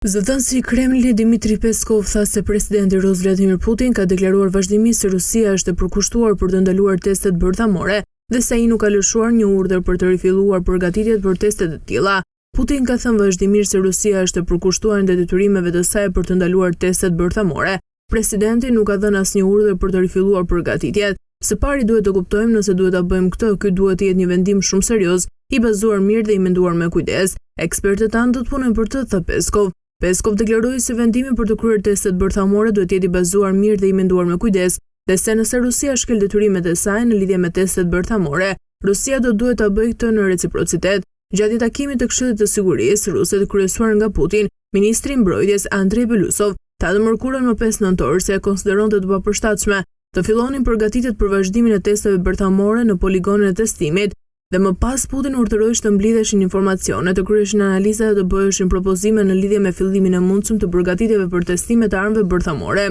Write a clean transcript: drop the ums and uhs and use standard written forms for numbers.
Zëdhënësi i Kremlinit Dmitri Peskov tha se presidenti Rus Vladimir Putin ka deklaruar vazhdimisht se Rusia është e përkushtuar për të ndaluar testet bërthamore dhe se ai nuk ka lëshuar një urdhër për të rifilluar përgatitjet për testet e tilla. Putin ka thënë vazhdimisht se Rusia është e përkushtuar ndaj detyrimeve të saj për të ndaluar testet bërthamore. Presidenti nuk ka dhënë asnjë urdhër për të rifilluar përgatitjet. Së pari duhet të kuptojmë nëse duhet ta bëjmë këtë, ky duhet të jetë një vendim shumë serioz, i bazuar mirë dhe i menduar me kujdes. Ekspertët tanë do të punojnë për të, tha Peskov. Peskov deklaroi se vendimi për të kryer testet bërthamore duhet të jetë i bazuar mirë dhe i menduar me kujdes, dhe se nëse Rusia shkel detyrimet e saj në lidhje me testet bërthamore, Rusia do duhet ta bëjë këtë në reciprocitet. Gjatë një takimi të Këshillit të Sigurisë ruse të kryesuar nga Putin, ministri i mbrojtjes Andrei Belousov tha të mërkurën më 5 nëntor se e konsideronte të papërshtatshme të fillonin përgatitjet për vazhdimin e testeve bërthamore në poligonin e testimit, dhe më pas Putin urdhëroi të mblidheshin informacione, të kryeshin analiza dhe të bëheshin propozime në lidhje me fillimin e mundshëm të përgatitjeve për testimet e armëve bërthamore.